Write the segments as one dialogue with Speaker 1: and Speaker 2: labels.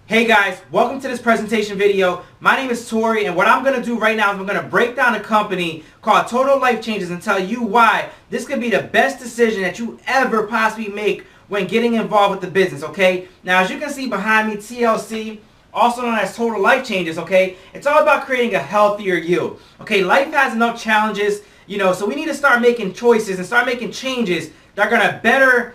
Speaker 1: Hey guys, welcome to this presentation video. My name is Tori, and what I'm going to do right now is I'm going to break down a company called Total Life Changes and tell you why this could be the best decision that you ever possibly make when getting involved with the business, okay? Now, as you can see behind me, TLC, also known as Total Life Changes, okay? It's all about creating a healthier you, okay? Life has enough challenges, so we need to start making choices and start making changes that are going to better,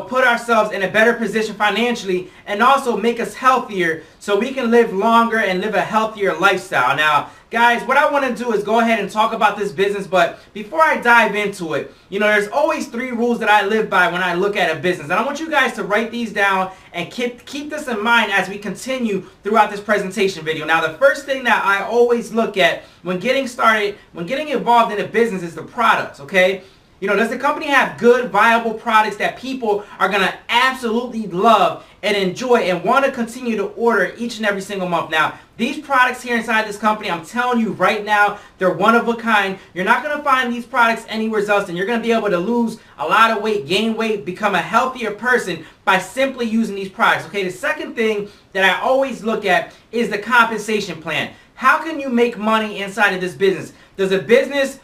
Speaker 1: put ourselves in a better position financially and also make us healthier so we can live longer and live a healthier lifestyle. Now, guys, what I want to do is go ahead and talk about this business, but before I dive into it, there's always 3 rules that I live by when I look at a business. And I want you guys to write these down and keep this in mind as we continue throughout this presentation video. Now, the first thing that I always look at when getting started, when getting involved in a business is the products, okay? Does the company have good, viable products that people are going to absolutely love and enjoy and want to continue to order each and every single month? Now, these products here inside this company, I'm telling you right now, they're one of a kind. You're not going to find these products anywhere else, and you're going to be able to lose a lot of weight, gain weight, become a healthier person by simply using these products. Okay, the second thing that I always look at is the compensation plan. How can you make money inside of this business? Does a business,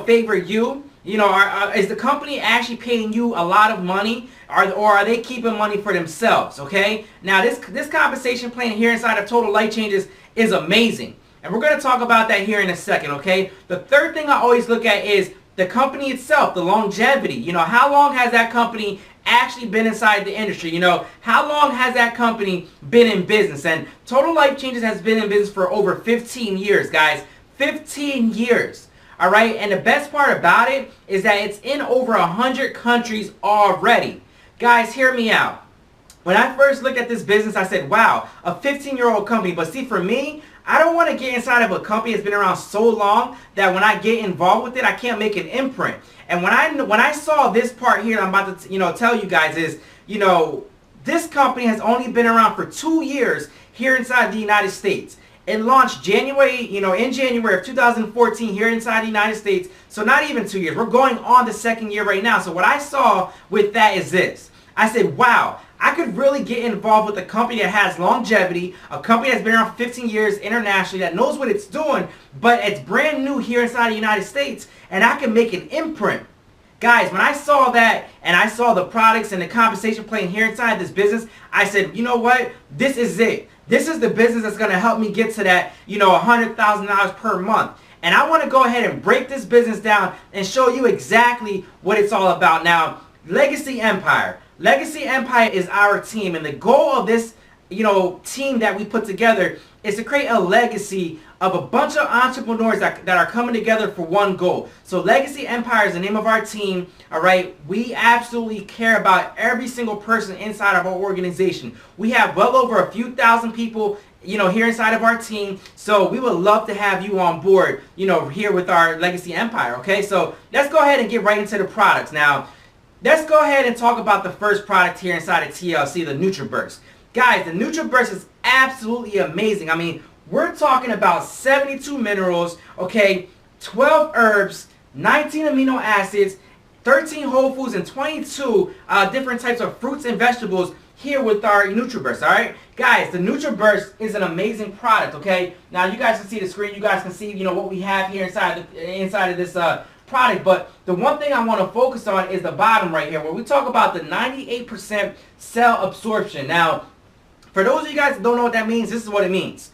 Speaker 1: favor you? Is the company actually paying you a lot of money, or are they keeping money for themselves? Okay. Now this compensation plan here inside of Total Life Changes is amazing, and we're going to talk about that here in a second. Okay. The third thing I always look at is the company itself, the longevity. How long has that company actually been inside the industry? How long has that company been in business? And Total Life Changes has been in business for over 15 years, guys. 15 years. All right, and the best part about it is that it's in over 100 countries already. Guys, hear me out. When I first looked at this business, I said, wow, a 15-year-old company. But see, for me, I don't want to get inside of a company that's been around so long that when I get involved with it, I can't make an imprint. And when I saw this part here, I'm about to tell you guys is, this company has only been around for 2 years here inside the United States. It launched in January of 2014 here inside the United States. So not even 2 years. We're going on the 2nd year right now. So what I saw with that is this. I said, wow, I could really get involved with a company that has longevity, a company that's been around for 15 years internationally, that knows what it's doing, but it's brand new here inside the United States, and I can make an imprint. Guys, when I saw that and I saw the products and the compensation plan here inside this business, I said, you know what? This is it. This is the business that's going to help me get to that, $100,000 per month. And I want to go ahead and break this business down and show you exactly what it's all about. Now, Legacy Empire. Legacy Empire is our team, and the goal of this, team that we put together is to create a legacy of a bunch of entrepreneurs that are coming together for one goal. So Legacy Empire is the name of our team, all right? We absolutely care about every single person inside of our organization. We have well over a few thousand people, here inside of our team. So we would love to have you on board, here with our Legacy Empire, okay? So let's go ahead and get right into the products. Now, let's go ahead and talk about the first product here inside of TLC, the NutriBurst. Guys, the NutriBurst is absolutely amazing. I mean, we're talking about 72 minerals, okay, 12 herbs, 19 amino acids, 13 whole foods, and 22 different types of fruits and vegetables here with our NutriBurst, all right? Guys, the NutriBurst is an amazing product, okay? Now, you guys can see the screen. You guys can see, what we have here inside of this product. But the one thing I want to focus on is the bottom right here, where we talk about the 98% cell absorption. Now, for those of you guys that don't know what that means, this is what it means.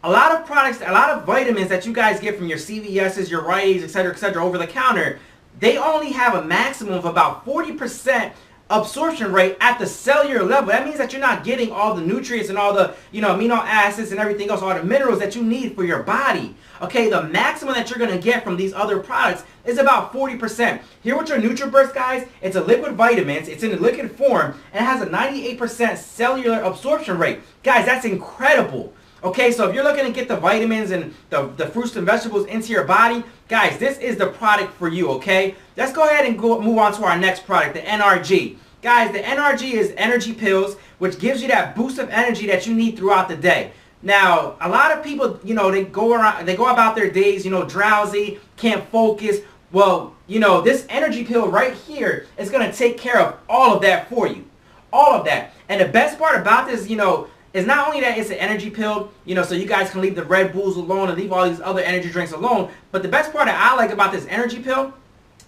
Speaker 1: A lot of products, a lot of vitamins that you guys get from your CVS's, your Rite Aids, etc., over the counter, they only have a maximum of about 40% absorption rate at the cellular level. That means that you're not getting all the nutrients and all the, amino acids and everything else, all the minerals that you need for your body. Okay, the maximum that you're going to get from these other products is about 40%. Here with your NutriBurst, guys, it's a liquid vitamins. It's in a liquid form, and it has a 98% cellular absorption rate. Guys, that's incredible. Okay, so if you're looking to get the vitamins and the fruits and vegetables into your body, guys, this is the product for you, okay? Let's go ahead and move on to our next product, the NRG. Guys, the NRG is energy pills, which gives you that boost of energy that you need throughout the day. Now, a lot of people, they go about their days, drowsy, can't focus. Well, this energy pill right here is going to take care of all of that for you. All of that. And the best part about this, is not only that it's an energy pill, you know, so you guys can leave the Red Bulls alone and leave all these other energy drinks alone, but the best part that I like about this energy pill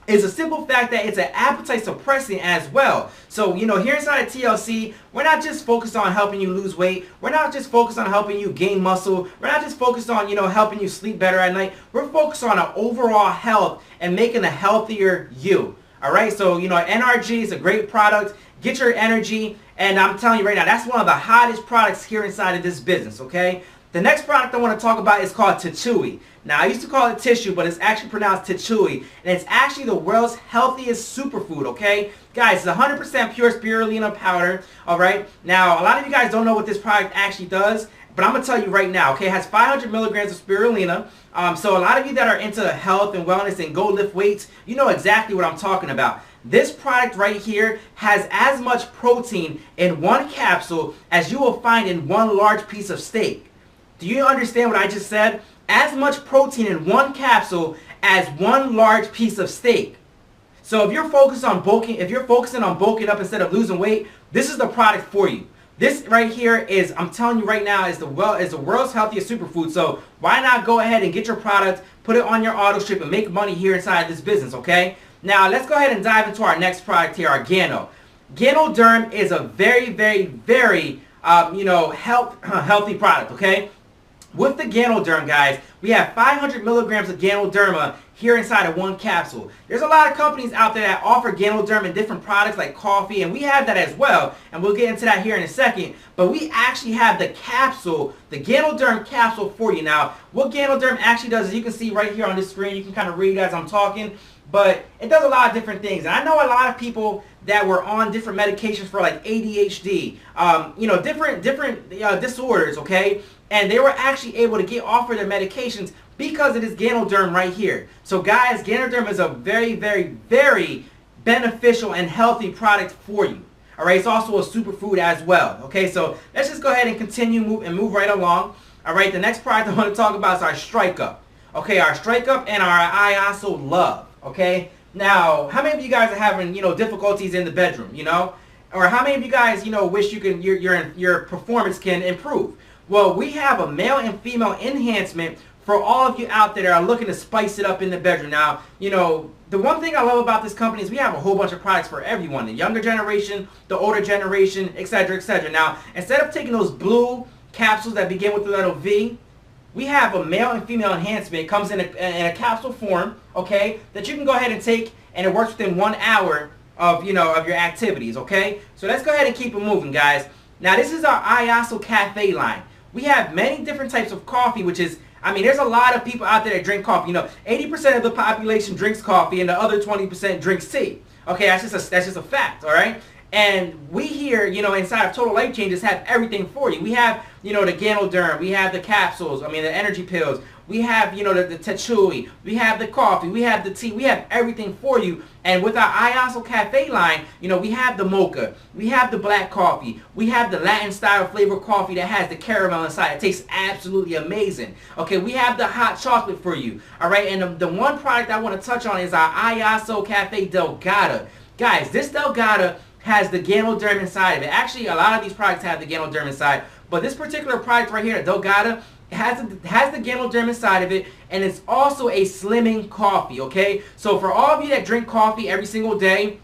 Speaker 1: is a simple fact that it's an appetite suppressant as well. So, you know, here inside of TLC, we're not just focused on helping you lose weight. We're not just focused on helping you gain muscle. We're not just focused on, you know, helping you sleep better at night. We're focused on an overall health and making a healthier you. All right, so, you know, NRG is a great product. Get your energy, and I'm telling you right now, that's one of the hottest products here inside of this business, okay? The next product I want to talk about is called Tichui. Now, I used to call it tissue, but it's actually pronounced Tichui, and it's actually the world's healthiest superfood, okay? Guys, it's 100% pure spirulina powder, all right? Now, a lot of you guys don't know what this product actually does, but I'm going to tell you right now, okay? It has 500 milligrams of spirulina, so a lot of you that are into health and wellness and go lift weights, you know exactly what I'm talking about. This product right here has as much protein in one capsule as you will find in one large piece of steak. Do you understand what I just said? As much protein in one capsule as one large piece of steak. So if you're focused on bulking, if you're focusing on bulking up instead of losing weight, this is the product for you. This right here is, I'm telling you right now, is the world's healthiest superfood. So why not go ahead and get your product, put it on your auto ship, and make money here inside this business, okay? Now let's go ahead and dive into our next product here, our Gano. Ganoderm is a very, very, very, you know, healthy product, okay? With the Ganoderm, guys, we have 500 milligrams of Ganoderma here inside of one capsule. There's a lot of companies out there that offer Ganoderm in different products like coffee, and we have that as well, and we'll get into that here in a second. But we actually have the capsule, the Ganoderm capsule for you. Now, what Ganoderm actually does is, you can see right here on this screen, you can kind of read as I'm talking, but it does a lot of different things. And I know a lot of people that were on different medications for like ADHD, you know, different disorders, okay? And they were actually able to get off of their medications because of this Ganoderm right here. So guys, Ganoderm is a very, very, very beneficial and healthy product for you. All right, it's also a superfood as well. Okay, so let's just go ahead and continue move right along. All right, the next product I want to talk about is our Strike Up. Okay, our Strike Up and our I Also Love. Okay, now how many of you guys are having, you know, difficulties in the bedroom, you know, or how many of you guys, you know, wish you can your performance can improve? Well, we have a male and female enhancement for all of you out there that are looking to spice it up in the bedroom. Now, you know, the one thing I love about this company is we have a whole bunch of products for everyone, the younger generation, the older generation, etc., etc. Now, instead of taking those blue capsules that begin with the letter V, we have a male and female enhancement. It comes in a capsule form, okay, that you can go ahead and take, and it works within 1 hour of, you know, of your activities, okay? So let's go ahead and keep it moving, guys. Now, this is our IASO Cafe line. We have many different types of coffee, which is, I mean, there's a lot of people out there that drink coffee. You know, 80% of the population drinks coffee and the other 20% drinks tea. Okay, that's just a fact, all right? And we here, you know, inside of Total Life Changes have everything for you. We have, you know, the Ganoderm, we have the capsules, I mean the energy pills, we have, you know, the Tichui, we have the coffee, we have the tea, we have everything for you. And with our IASO Cafe line, you know, we have the mocha, we have the black coffee, we have the Latin style flavor coffee that has the caramel inside. It tastes absolutely amazing. Okay, we have the hot chocolate for you. All right, and the one product I want to touch on is our IASO Cafe Delgada. Guys, this Delgada has the Ganoderm inside of it. Actually, a lot of these products have the Ganoderm inside, but this particular product right here, Delgada, has the Ganoderm inside of it, and it's also a slimming coffee, okay? So for all of you that drink coffee every single day,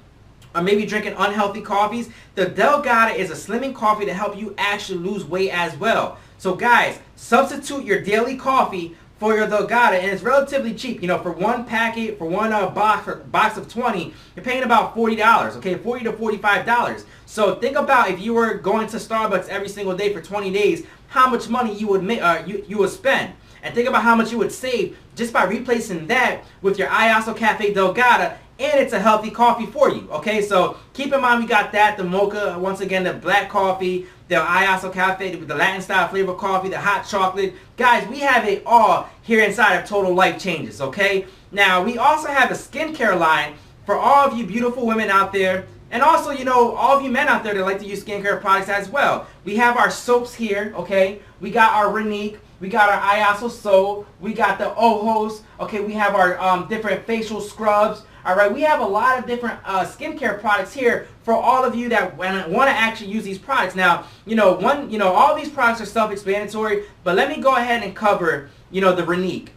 Speaker 1: or maybe drinking unhealthy coffees, the Delgada is a slimming coffee to help you actually lose weight as well. So guys, substitute your daily coffee for your Delgada, and it's relatively cheap. You know, for one packet, for one box of 20, you're paying about $40, okay, $40 to $45. So think about if you were going to Starbucks every single day for 20 days, how much money you would make, you would spend. And think about how much you would save just by replacing that with your IASO Cafe Delgada, and it's a healthy coffee for you, okay? So keep in mind we got that, the mocha, once again, the black coffee, the IASO Cafe, the Latin style flavor coffee, the hot chocolate. Guys, we have it all here inside of Total Life Changes, okay? Now, we also have a skincare line for all of you beautiful women out there, and also, you know, all of you men out there that like to use skincare products as well. We have our soaps here, okay? We got our Renique, we got our IASO Soap, we got the Ojos, okay? We have our different facial scrubs, All right, we have a lot of different skincare products here for all of you that want to actually use these products. Now, all these products are self-explanatory, but let me go ahead and cover, the Renique.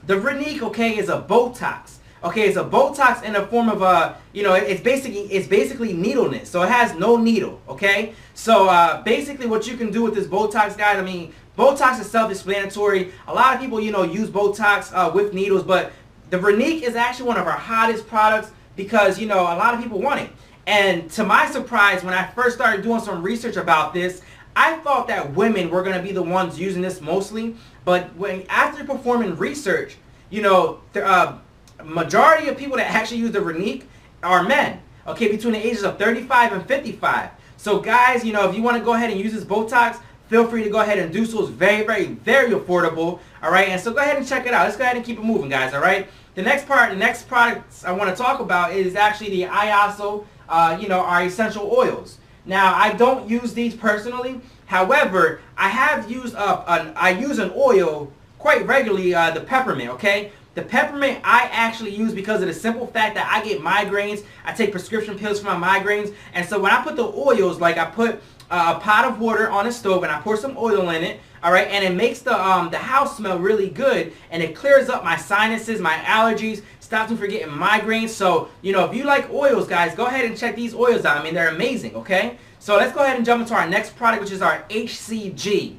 Speaker 1: The Renique, okay, is a Botox. Okay, it's a Botox in the form of it's basically needleness. So it has no needle, okay? So basically what you can do with this Botox, guys, I mean, Botox is self-explanatory. A lot of people, use Botox with needles, but the Renique is actually one of our hottest products because, a lot of people want it. And to my surprise, when I first started doing some research about this, I thought that women were going to be the ones using this mostly. But after performing research, the majority of people that actually use the Renique are men, okay, between the ages of 35 and 55. So guys, if you want to go ahead and use this Botox, feel free to go ahead and do so. It's very, very, very affordable, all right? And so go ahead and check it out. Let's go ahead and keep it moving, guys, all right? The next product I want to talk about is actually the Iaso, our essential oils. Now, I don't use these personally. However, I have used I use an oil quite regularly, the peppermint, okay? The peppermint I actually use because of the simple fact that I get migraines. I take prescription pills for my migraines. And so when I put the oils, like I put a pot of water on the stove and I pour some oil in it, all right, and it makes the house smell really good, and it clears up my sinuses, my allergies, stops me from getting migraines. So, if you like oils, guys, go ahead and check these oils out. I mean, they're amazing, okay? So let's go ahead and jump into our next product, which is our HCG.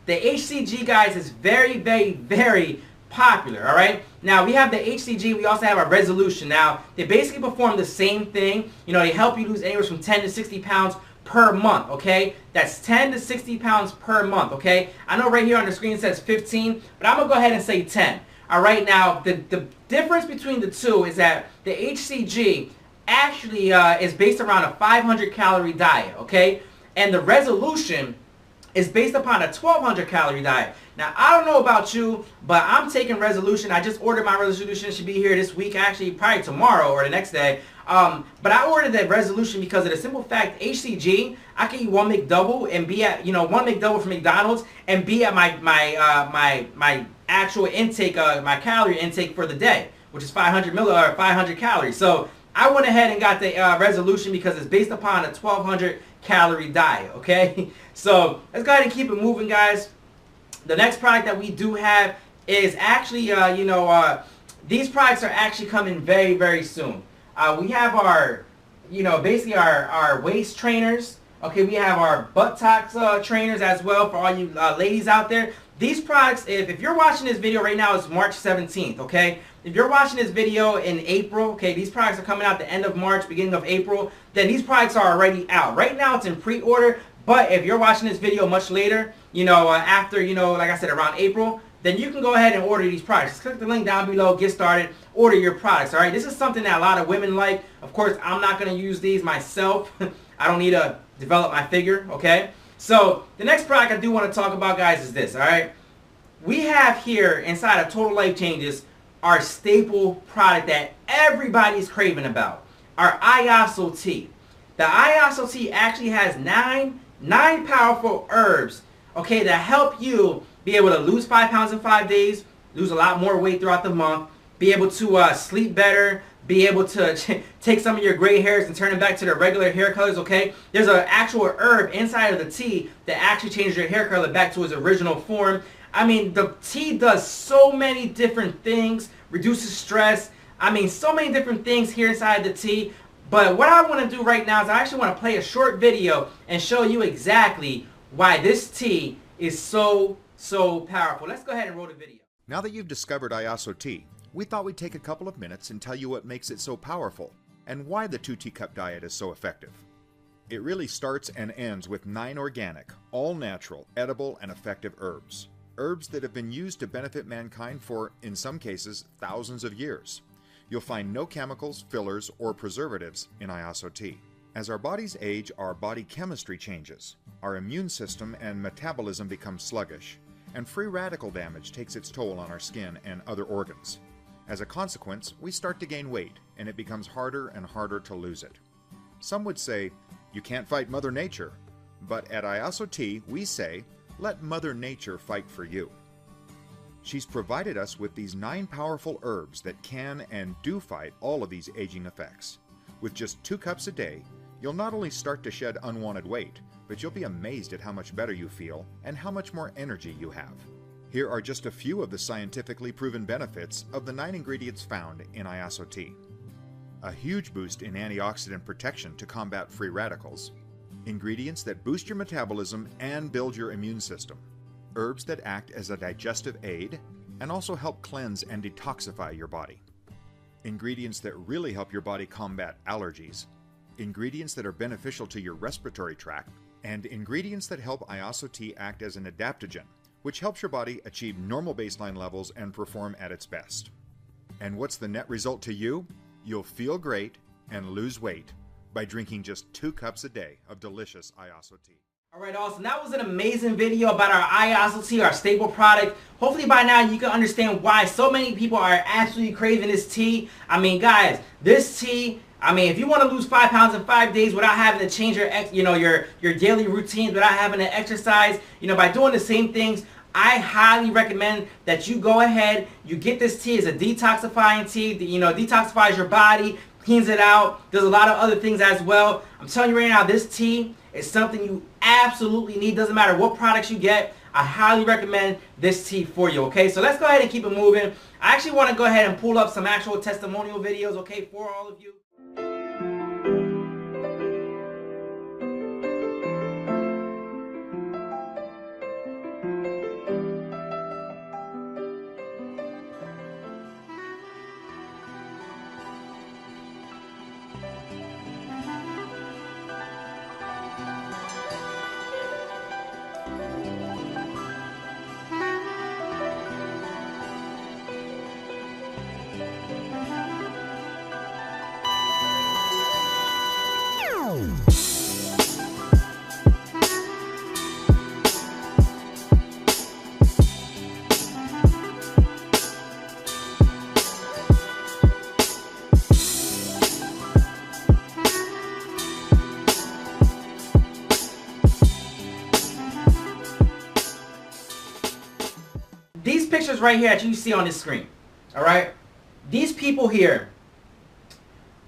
Speaker 1: The HCG, guys, is very, very, very popular, all right? Now, we have the HCG. We also have our Resolution. Now, they basically perform the same thing. They help you lose anywhere from 10 to 60 pounds per month, okay? That's 10 to 60 pounds per month, okay? I know right here on the screen it says 15, but I'm going to go ahead and say 10. All right, now, the difference between the two is that the HCG actually is based around a 500-calorie diet, okay? And the Resolution is based upon a 1,200-calorie diet. Now, I don't know about you, but I'm taking Resolution. I just ordered my Resolution. It should be here this week, actually, probably tomorrow or the next day. But I ordered that Resolution because of the simple fact, HCG, I can eat one McDouble and be at, one McDouble from McDonald's and be at my actual intake, my calorie intake for the day, which is 500 calories. So I went ahead and got the Resolution because it's based upon a 1,200 calorie diet, okay? So let's go ahead and keep it moving, guys. The next product that we do have is actually, these products are actually coming very, very soon. We have our, basically our waist trainers. Okay, we have our buttocks trainers as well for all you ladies out there. These products, if you're watching this video right now, it's March 17th, okay? If you're watching this video in April, okay, these products are coming out the end of March, beginning of April, then these products are already out. Right now, it's in pre-order, but if you're watching this video much later, after, like I said, around April, then you can go ahead and order these products. Just click the link down below, get started, order your products, all right? This is something that a lot of women like. Of course, I'm not going to use these myself. I don't need to develop my figure, okay? So the next product I do want to talk about, guys, is this, all right? We have here inside of Total Life Changes our staple product that everybody's craving about, our Iaso tea. The Iaso tea actually has nine powerful herbs, okay, that help you be able to lose 5 pounds in 5 days, lose a lot more weight throughout the month, be able to sleep better, be able to take some of your gray hairs and turn them back to their regular hair colors, okay? There's an actual herb inside of the tea that actually changes your hair color back to its original form. I mean, the tea does so many different things, reduces stress. I mean, so many different things here inside the tea. But what I want to do right now is I actually want to play a short video and show you exactly why this tea is so powerful. Let's go ahead and roll the video.
Speaker 2: Now that you've discovered Iaso tea, we thought we'd take a couple of minutes and tell you what makes it so powerful and why the 2 teacup diet is so effective. It really starts and ends with 9 organic, all-natural, edible, and effective herbs. Herbs that have been used to benefit mankind for, in some cases, thousands of years. You'll find no chemicals, fillers, or preservatives in Iaso tea. As our bodies age, our body chemistry changes. Our immune system and metabolism become sluggish, and free radical damage takes its toll on our skin and other organs. As a consequence, we start to gain weight, and it becomes harder and harder to lose it. Some would say, you can't fight Mother Nature, but at Iaso tea, we say, let Mother Nature fight for you. She's provided us with these 9 powerful herbs that can and do fight all of these aging effects. With just 2 cups a day, you'll not only start to shed unwanted weight, but you'll be amazed at how much better you feel and how much more energy you have. Here are just a few of the scientifically proven benefits of the 9 ingredients found in Iaso tea. A huge boost in antioxidant protection to combat free radicals. Ingredients that boost your metabolism and build your immune system. Herbs that act as a digestive aid and also help cleanse and detoxify your body. Ingredients that really help your body combat allergies. Ingredients that are beneficial to your respiratory tract. And ingredients that help Iaso tea act as an adaptogen, which helps your body achieve normal baseline levels and perform at its best. And what's the net result to you? You'll feel great and lose weight by drinking just 2 cups a day of delicious Iaso tea.
Speaker 1: Alright, awesome. That was an amazing video about our Iaso tea, our staple product. Hopefully by now you can understand why so many people are absolutely craving this tea. I mean, guys, this tea, if you want to lose 5 pounds in 5 days without having to change your daily routines, without having to exercise, by doing the same things, I highly recommend that you go ahead, you get this tea. It's a detoxifying tea, detoxifies your body, cleans it out. There's a lot of other things as well. I'm telling you right now, this tea is something you absolutely need. Doesn't matter what products you get. I highly recommend this tea for you, okay? So let's go ahead and keep it moving. I actually want to go ahead and pull up some actual testimonial videos, okay, for all of you. These pictures right here that you see on this screen, alright? These people here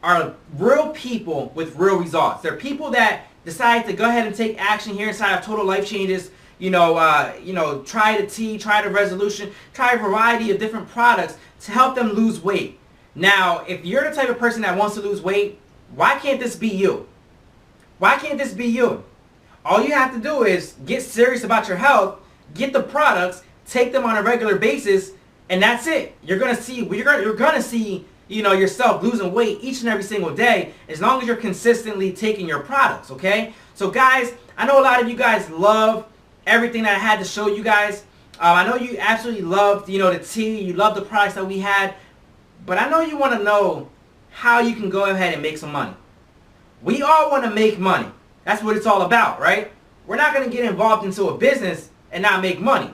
Speaker 1: are real people with real results. They're people that decide to go ahead and take action here inside of Total Life Changes. Try the tea, try the resolution, try a variety of different products to help them lose weight. Now, if you're the type of person that wants to lose weight, why can't this be you? Why can't this be you? All you have to do is get serious about your health, get the products, take them on a regular basis, and that's it. You're gonna see yourself losing weight each and every single day as long as you're consistently taking your products, okay? So guys, I know a lot of you guys love everything that I had to show you guys. I know you absolutely loved, the tea, you love the products that we had, but I know you want to know how you can go ahead and make some money. We all want to make money. That's what it's all about, right? We're not going to get involved into a business and not make money.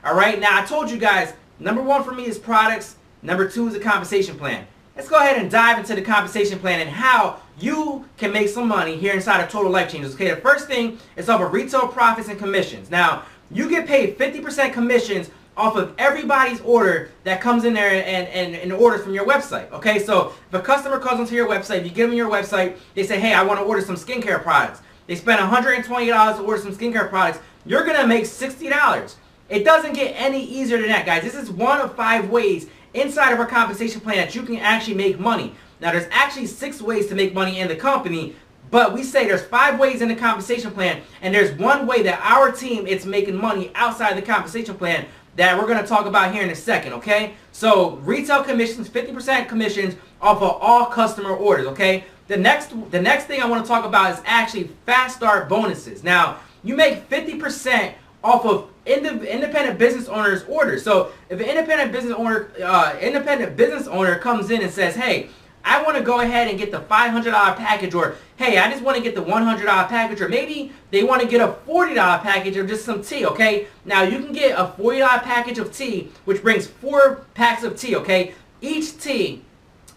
Speaker 1: All right, now I told you guys, number 1 for me is products, number 2 is a compensation plan. Let's go ahead and dive into the compensation plan and how you can make some money here inside of Total Life Changes. Okay, the first thing is off of retail profits and commissions. Now, you get paid 50% commissions off of everybody's order that comes in there and orders from your website. Okay, so if a customer comes onto your website, if you give them your website, they say, hey, I want to order some skincare products. They spend $120 to order some skincare products. You're going to make $60. It doesn't get any easier than that, guys. This is one of 5 ways inside of our compensation plan that you can actually make money. Now, there's actually 6 ways to make money in the company, but we say there's 5 ways in the compensation plan, and there's 1 way that our team is making money outside the compensation plan that we're going to talk about here in a second, okay? So, retail commissions, 50% commissions off of all customer orders, okay? The next thing I want to talk about is actually fast start bonuses. Now, you make 50% off of independent business owners' orders. So if an independent business owner comes in and says, hey, I want to go ahead and get the $500 package, or hey, I just want to get the $100 package, or maybe they want to get a $40 package of just some tea, okay? Now you can get a $40 package of tea, which brings 4 packs of tea, okay? Each tea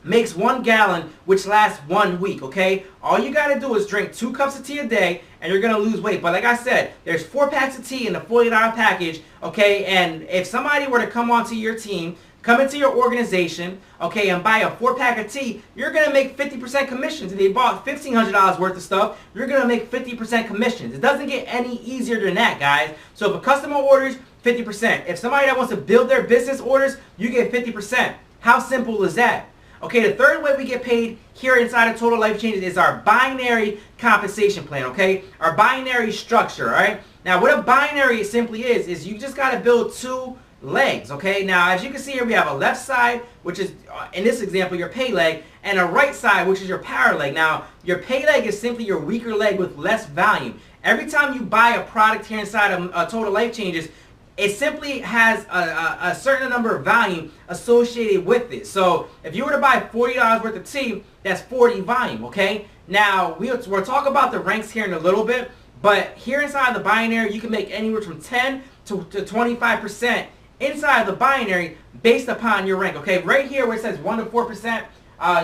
Speaker 1: makes 1 gallon, which lasts 1 week, okay? All you gotta do is drink 2 cups of tea a day, and you're gonna lose weight. But like I said, there's 4 packs of tea in the $40 package, okay? And if somebody were to come onto your team, come into your organization, okay, and buy a 4-pack of tea, you're gonna make 50% commissions. If they bought $1,500 worth of stuff, you're gonna make 50% commissions. It doesn't get any easier than that, guys. So if a customer orders, 50%. If somebody that wants to build their business orders, you get 50%. How simple is that? Okay, the third way we get paid here inside of Total Life Changes is our binary compensation plan, okay? Our binary structure, all right? Now, what a binary simply is you just got to build 2 legs, okay? Now, as you can see here, we have a left side, which is, in this example, your pay leg, and a right side, which is your power leg. Now, your pay leg is simply your weaker leg with less volume. Every time you buy a product here inside of Total Life Changes, it simply has a certain number of volume associated with it. So if you were to buy $40 worth of tea, that's 40 volume, okay? Now, we'll talk about the ranks here in a little bit, but here inside the binary, you can make anywhere from 10 to 25% inside of the binary based upon your rank, okay? Right here where it says 1 to 4%,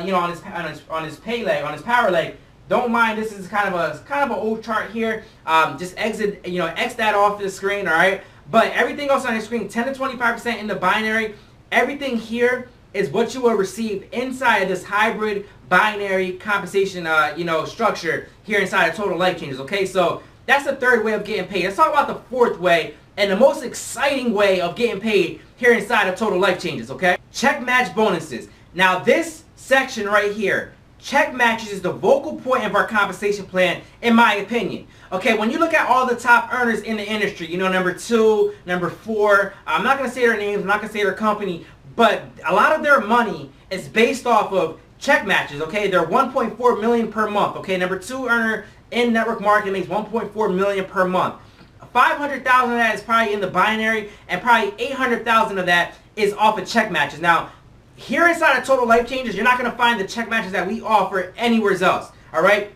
Speaker 1: you know, on his pay leg, on his power leg, don't mind, this is kind of an old chart here. Just X that off the screen, all right? But everything else on your screen, 10 to 25% in the binary, everything here is what you will receive inside of this hybrid binary compensation, structure here inside of Total Life Changes, okay? So that's the third way of getting paid. Let's talk about the fourth way and the most exciting way of getting paid here inside of Total Life Changes, okay? Check match bonuses. Now this section right here, check matches is the focal point of our compensation plan, in my opinion. Okay, when you look at all the top earners in the industry, you know, number 2, number 4, I'm not going to say their names, I'm not going to say their company, but a lot of their money is based off of check matches, okay? They're 1.4 million per month, okay? Number 2 earner in network marketing makes 1.4 million per month. 500,000 of that is probably in the binary, and probably 800,000 of that is off of check matches. Now, here inside of Total Life Changes, you're not going to find the check matches that we offer anywhere else, all right?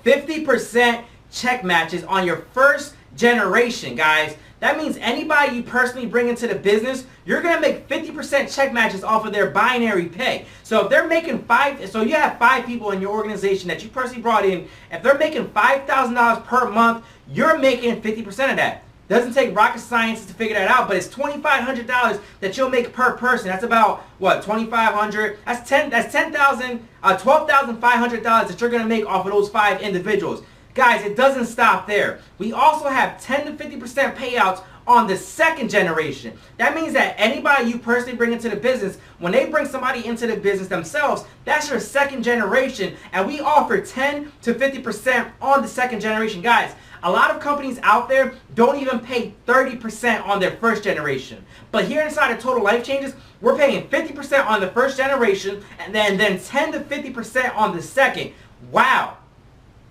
Speaker 1: 50% check matches on your first generation, guys. That means anybody you personally bring into the business, you're going to make 50% check matches off of their binary pay. So if they're making so you have 5 people in your organization that you personally brought in, if they're making $5,000 per month, you're making 50% of that. Doesn't take rocket science to figure that out, but it's $2,500 that you'll make per person. That's about, what, $2,500? That's $12,500 that you're going to make off of those 5 individuals. Guys, it doesn't stop there. We also have 10 to 50% payouts on the second generation. That means that anybody you personally bring into the business, when they bring somebody into the business themselves, that's your second generation, and we offer 10 to 50% on the second generation. Guys, a lot of companies out there don't even pay 30% on their first generation. But here inside of Total Life Changes, we're paying 50% on the first generation, and then 10 to 50% on the second. Wow.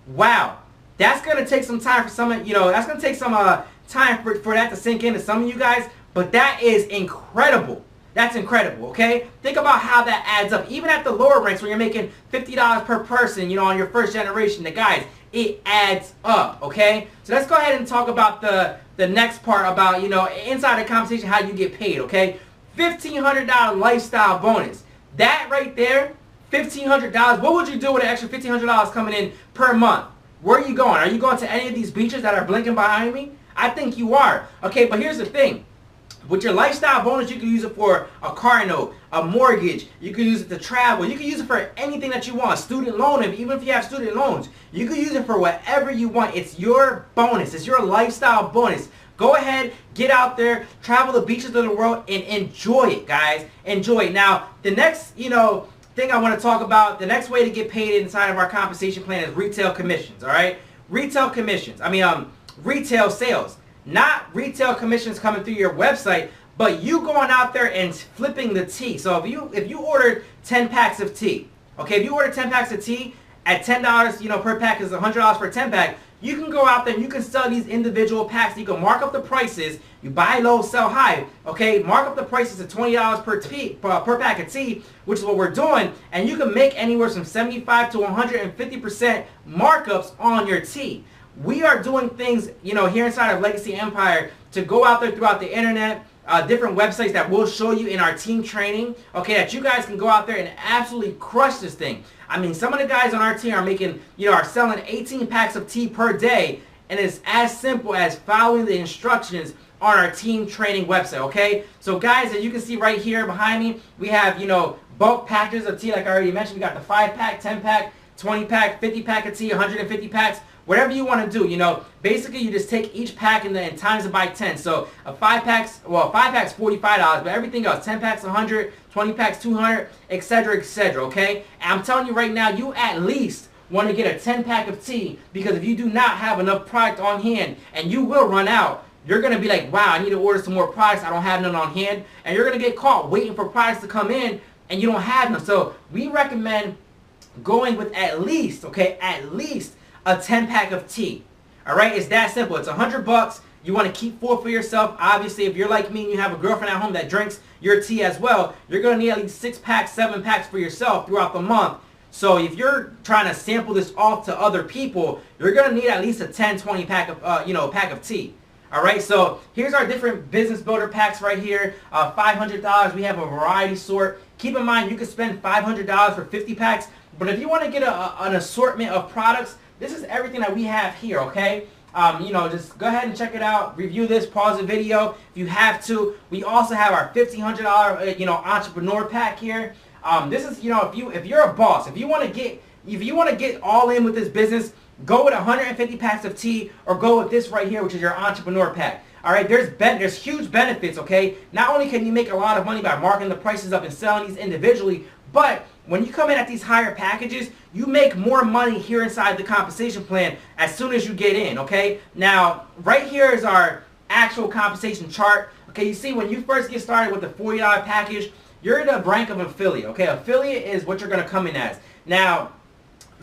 Speaker 1: Wow. That's going to take some time for some, that's going to take some time for that to sink into some of you guys, but that is incredible. That's incredible, okay? Think about how that adds up. Even at the lower ranks when you're making $50 per person, on your first generation, the guys, it adds up, okay? So let's go ahead and talk about the next part about, inside the conversation, how you get paid, okay? $1,500 lifestyle bonus. That right there, $1,500, what would you do with an extra $1,500 coming in per month? Where are you going? Are you going to any of these beaches that are blinking behind me? I think you are. Okay, but here's the thing. With your lifestyle bonus, you can use it for a car note, a mortgage. You can use it to travel. You can use it for anything that you want. Student loan, even if you have student loans. You can use it for whatever you want. It's your bonus. It's your lifestyle bonus. Go ahead, get out there, travel the beaches of the world, and enjoy it, guys. Enjoy it. Now, the next, thing I want to talk about, the next way to get paid inside of our compensation plan is retail commissions, all right? Retail commissions. Retail sales. Not retail commissions coming through your website, but you going out there and flipping the tea. So if you ordered 10 packs of tea, okay, if you order 10 packs of tea at $10, per pack is $100 for a 10 pack, you can go out there and you can sell these individual packs. You can mark up the prices. You buy low, sell high. Okay, mark up the prices to $20 per pack of tea, which is what we're doing. And you can make anywhere from 75 to 150% markups on your tea. We are doing things, here inside of Legacy Empire to go out there throughout the internet different websites that we'll show you in our team training, okay, that you guys can go out there and absolutely crush this thing. I mean, some of the guys on our team are making, are selling 18 packs of tea per day, and it's as simple as following the instructions on our team training website, okay? So guys, as you can see right here behind me, we have, bulk packages of tea like I already mentioned. We got the 5-pack, 10-pack, 20-pack, 50-pack of tea, 150 packs. Whatever you want to do, basically you just take each pack and times it by 10. So a 5-pack's $45, but everything else, 10 packs 100, 20 packs 200, etc., okay? And I'm telling you right now, you at least want to get a 10-pack of tea, because if you do not have enough product on hand, and you will run out, you're going to be like, wow, I need to order some more products, I don't have none on hand, and you're going to get caught waiting for products to come in, and you don't have none. So we recommend going with at least a 10-pack of tea. All right, it's that simple. It's $100. You want to keep 4 for yourself. Obviously, if you're like me and you have a girlfriend at home that drinks your tea as well, you're going to need at least 6 packs, 7 packs for yourself throughout the month. So if you're trying to sample this off to other people, you're going to need at least a 10, 20 pack of, pack of tea. All right, so here's our different business builder packs right here. $500. We have a variety sort. Keep in mind, you can spend $500 for 50 packs, but if you want to get an assortment of products, this is everything that we have here, okay? Just go ahead and check it out. Review this, pause the video if you have to. We also have our $1,500, entrepreneur pack here. This is, if you're a boss, if you want to get all in with this business, go with 150 packs of tea, or go with this right here, which is your entrepreneur pack. All right, there's huge benefits, okay? Not only can you make a lot of money by marking the prices up and selling these individually, but when you come in at these higher packages, you make more money here inside the compensation plan as soon as you get in, okay? Now, right here is our actual compensation chart. Okay, you see when you first get started with the $40 package, you're in the rank of affiliate, okay? Affiliate is what you're going to come in as. Now,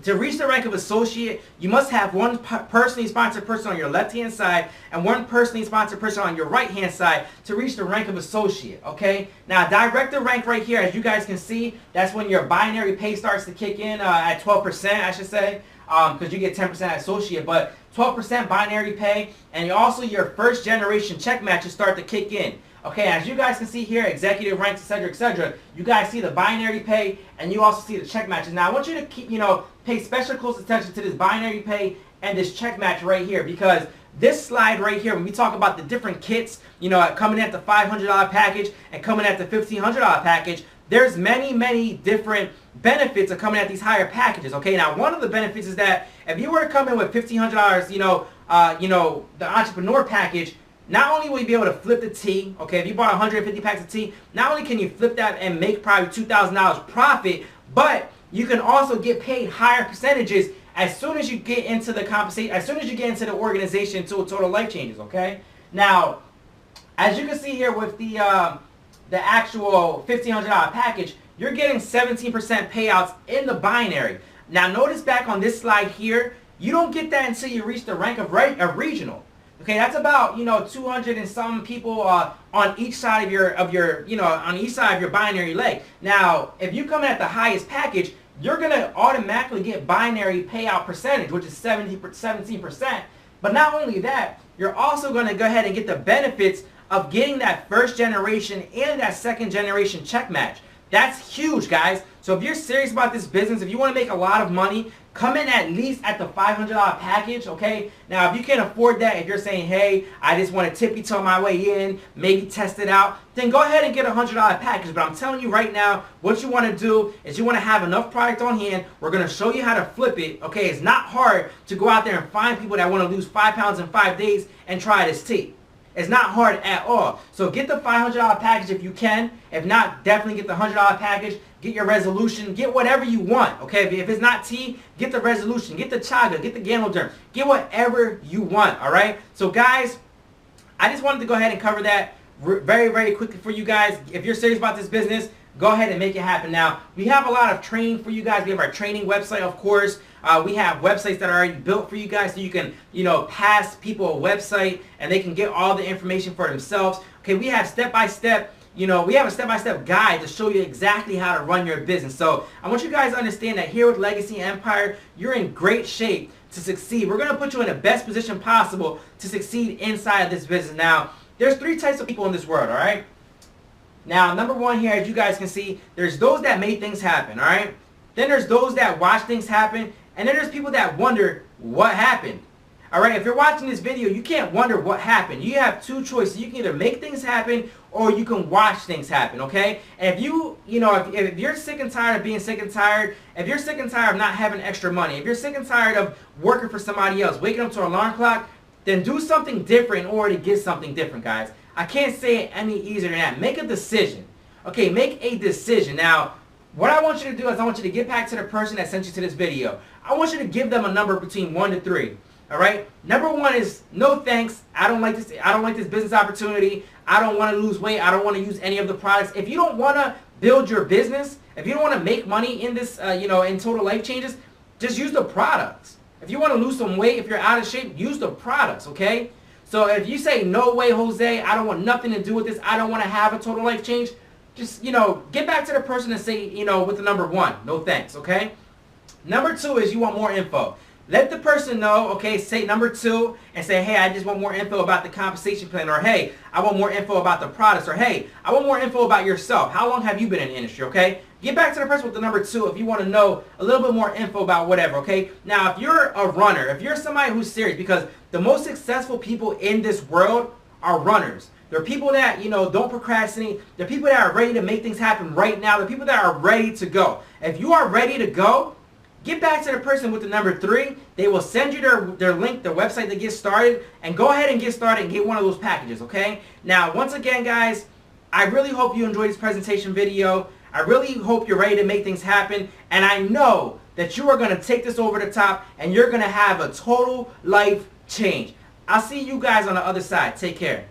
Speaker 1: to reach the rank of associate, you must have one personally sponsored person on your left-hand side and one personally sponsored person on your right-hand side to reach the rank of associate, okay? Now, director rank right here, as you guys can see, that's when your binary pay starts to kick in at 12%, I should say, because you get 10% associate, but 12% binary pay, and also your first generation check matches start to kick in. Okay, as you guys can see here, executive ranks, etc., etc., you guys see the binary pay, and you also see the check matches. Now, I want you to keep, pay special close attention to this binary pay and this check match right here, because this slide right here, when we talk about the different kits, coming at the $500 package and coming at the $1,500 package, there's many different benefits of coming at these higher packages. Okay, now one of the benefits is that if you were to come in with $1,500, the entrepreneur package, not only will you be able to flip the tea, okay, if you bought 150 packs of tea, not only can you flip that and make probably $2,000 profit, but you can also get paid higher percentages as soon as you get into the compensation, as soon as you get into the organization to Total Life Changes, okay? Now, as you can see here with the actual $1,500 package, you're getting 17% payouts in the binary. Now, notice back on this slide here, you don't get that until you reach the rank of regional. Okay, that's about 200 and some people on each side of your on each side of your binary leg. Now, if you come in at the highest package, you're gonna automatically get binary payout percentage, which is 17%. But not only that, you're also gonna go ahead and get the benefits of getting that first generation and that second generation check match. That's huge, guys. So if you're serious about this business, if you want to make a lot of money, come in at least at the $500 package, okay? Now, if you can't afford that, if you're saying, hey, I just want to tippy-toe my way in, maybe test it out, then go ahead and get a $100 package. But I'm telling you right now, what you want to do is you want to have enough product on hand. We're going to show you how to flip it, okay? It's not hard to go out there and find people that want to lose 5 pounds in 5 days and try this tea. It's not hard at all. So get the $500 package if you can. If not, definitely get the $100 package. Get your resolution. Get whatever you want. Okay, if it's not tea, get the resolution. Get the chaga. Get the Ganoderm. Get whatever you want. All right. So guys, I just wanted to go ahead and cover that very quickly for you guys. If you're serious about this business, go ahead and make it happen. Now, we have a lot of training for you guys. We have our training website, of course. We have websites that are already built for you guys so you can, pass people a website and they can get all the information for themselves. Okay, we have step-by-step, we have a step-by-step guide to show you exactly how to run your business. So I want you guys to understand that here with Legacy Empire, you're in great shape to succeed. We're going to put you in the best position possible to succeed inside of this business. Now, there's three types of people in this world, all right? Now, number one here, as you guys can see, there's those that made things happen, all right? Then there's those that watch things happen, and then there's people that wonder what happened. All right, if you're watching this video, you can't wonder what happened. You have two choices. You can either make things happen or you can watch things happen, okay? And if if you're sick and tired of being sick and tired, if you're sick and tired of not having extra money, if you're sick and tired of working for somebody else, waking up to an alarm clock, then do something different in order to get something different, guys. I can't say it any easier than that. Make a decision. Okay, make a decision. Now, what I want you to do is I want you to get back to the person that sent you to this video. I want you to give them a number between 1 to 3. All right. Number 1 is no thanks. I don't like this. I don't like this business opportunity. I don't want to lose weight. I don't want to use any of the products. If you don't want to build your business, if you don't want to make money in this, in Total Life Changes, just use the products. If you want to lose some weight, if you're out of shape, use the products. Okay. So if you say no way, Jose, I don't want nothing to do with this. I don't want to have a total life change. Just get back to the person and say with the number 1, no thanks. Okay. Number 2 is you want more info. Let the person know, okay, say number 2 and say, hey, I just want more info about the compensation plan, or hey, I want more info about the products, or hey, I want more info about yourself. How long have you been in the industry, okay? Get back to the person with the number 2 if you want to know a little bit more info about whatever, okay? Now, if you're a runner, if you're somebody who's serious, because the most successful people in this world are runners. They're people that, don't procrastinate. They're people that are ready to make things happen right now. They're people that are ready to go. If you are ready to go, get back to the person with the number 3. They will send you their link, their website to get started, and go ahead and get started and get one of those packages, okay? Now, once again, guys, I really hope you enjoyed this presentation video. I really hope you're ready to make things happen, and I know that you are going to take this over the top, and you're going to have a total life change. I'll see you guys on the other side. Take care.